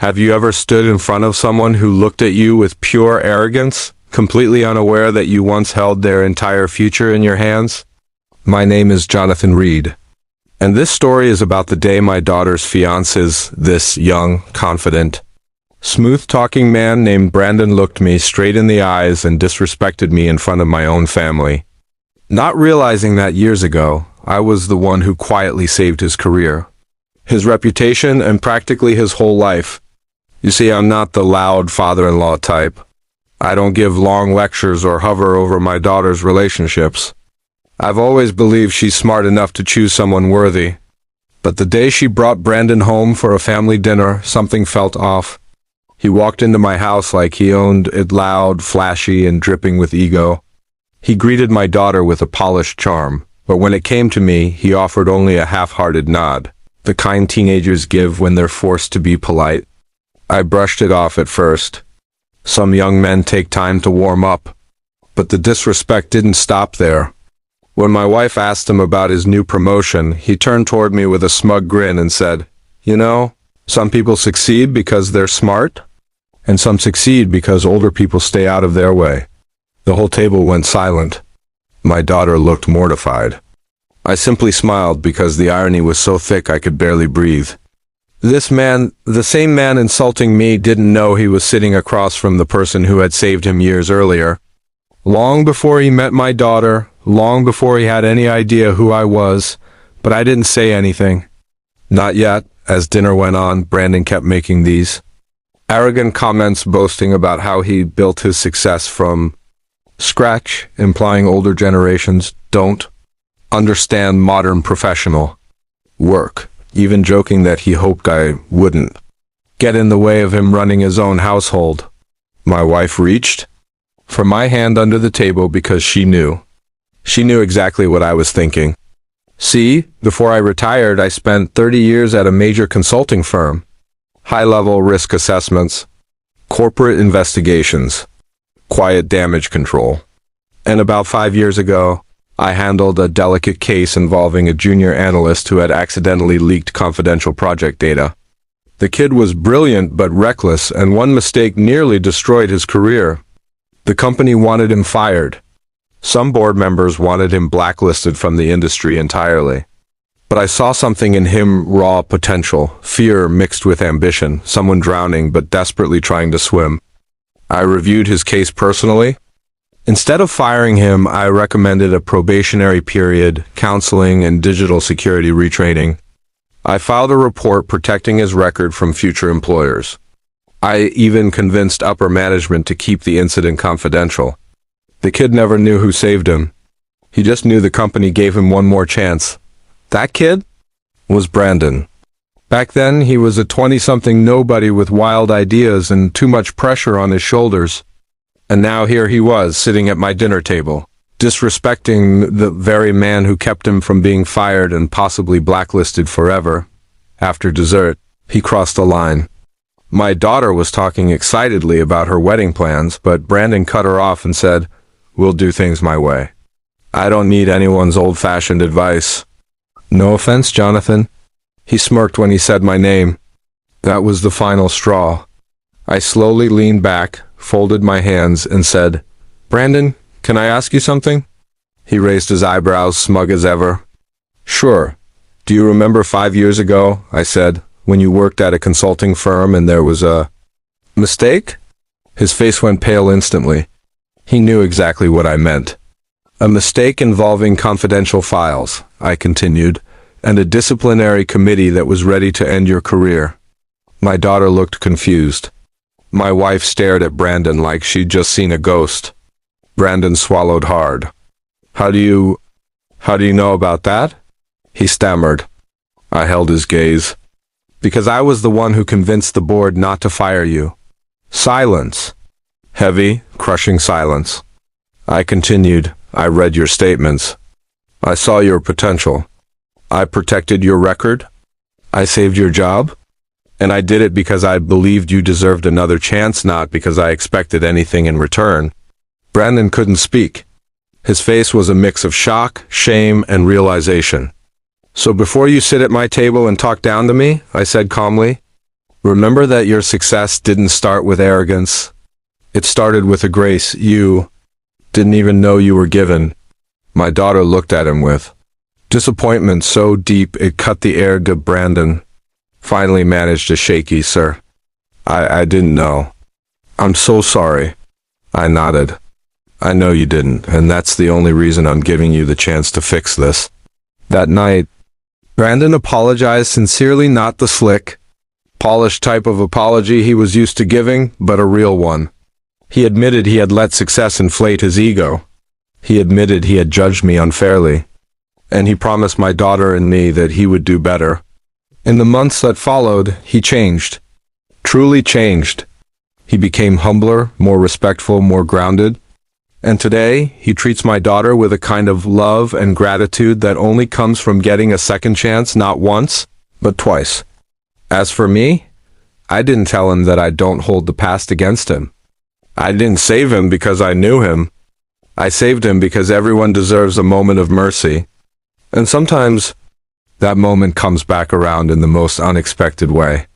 Have you ever stood in front of someone who looked at you with pure arrogance, completely unaware that you once held their entire future in your hands? My name is Jonathan Reed, and this story is about the day my daughter's fiancé, this young, confident, smooth-talking man named Brandon looked me straight in the eyes and disrespected me in front of my own family. Not realizing that years ago, I was the one who quietly saved his career, his reputation, and practically his whole life. You see, I'm not the loud father-in-law type. I don't give long lectures or hover over my daughter's relationships. I've always believed she's smart enough to choose someone worthy. But the day she brought Brandon home for a family dinner, something felt off. He walked into my house like he owned it, loud, flashy, and dripping with ego. He greeted my daughter with a polished charm, but when it came to me, he offered only a half-hearted nod, the kind teenagers give when they're forced to be polite. I brushed it off at first. Some young men take time to warm up. But the disrespect didn't stop there. When my wife asked him about his new promotion, he turned toward me with a smug grin and said, "You know, some people succeed because they're smart, and some succeed because older people stay out of their way." The whole table went silent. My daughter looked mortified. I simply smiled because the irony was so thick I could barely breathe. This man, the same man insulting me, didn't know he was sitting across from the person who had saved him years earlier. Long before he met my daughter, long before he had any idea who I was, but I didn't say anything. Not yet. As dinner went on, Brandon kept making these arrogant comments, boasting about how he built his success from scratch, implying older generations don't understand modern professional work, even joking that he hoped I wouldn't get in the way of him running his own household. My wife reached for my hand under the table because she knew exactly what I was thinking. See, before I retired, I spent 30 years at a major consulting firm. High-level risk assessments, corporate investigations, quiet damage control. And about 5 years ago, I handled a delicate case involving a junior analyst who had accidentally leaked confidential project data. The kid was brilliant but reckless, and one mistake nearly destroyed his career. The company wanted him fired. Some board members wanted him blacklisted from the industry entirely. But I saw something in him, raw potential, fear mixed with ambition, someone drowning but desperately trying to swim. I reviewed his case personally. Instead of firing him, I recommended a probationary period, counseling, and digital security retraining. I filed a report protecting his record from future employers. I even convinced upper management to keep the incident confidential. The kid never knew who saved him. He just knew the company gave him one more chance. That kid was Brandon. Back then, he was a 20-something nobody with wild ideas and too much pressure on his shoulders. And now here he was, sitting at my dinner table, disrespecting the very man who kept him from being fired and possibly blacklisted forever. After dessert, he crossed the line. My daughter was talking excitedly about her wedding plans, but Brandon cut her off and said, "We'll do things my way. I don't need anyone's old-fashioned advice." "No offense, Jonathan." He smirked when he said my name. That was the final straw. I slowly leaned back, folded my hands, and said, "Brandon, can I ask you something?" He raised his eyebrows, smug as ever. "Sure. Do you remember 5 years ago," I said, "when you worked at a consulting firm and there was a mistake?" His face went pale instantly. He knew exactly what I meant. "A mistake involving confidential files," I continued, "and a disciplinary committee that was ready to end your career." My daughter looked confused. My wife stared at Brandon like she'd just seen a ghost. Brandon swallowed hard. How do you know about that?" he stammered. I held his gaze. "Because I was the one who convinced the board not to fire you." Silence. Heavy, crushing silence. I continued, "I read your statements. I saw your potential. I protected your record. I saved your job. And I did it because I believed you deserved another chance, not because I expected anything in return." Brandon couldn't speak. His face was a mix of shock, shame, and realization. "So before you sit at my table and talk down to me," I said calmly, Remember that your success didn't start with arrogance. It started with a grace you didn't even know you were given. My daughter looked at him with disappointment so deep it cut the air. Brandon finally managed a shaky, "Sir, I didn't know. I'm so sorry." I nodded. "I know you didn't, and that's the only reason I'm giving you the chance to fix this." That night, Brandon apologized sincerely, not the slick, polished type of apology he was used to giving, but a real one. He admitted he had let success inflate his ego. He admitted he had judged me unfairly. And he promised my daughter and me that he would do better. In the months that followed, he changed. Truly changed. He became humbler, more respectful, more grounded. And today, he treats my daughter with a kind of love and gratitude that only comes from getting a second chance, not once, but twice. As for me, I didn't tell him that I don't hold the past against him. I didn't save him because I knew him. I saved him because everyone deserves a moment of mercy. And sometimes, that moment comes back around in the most unexpected way.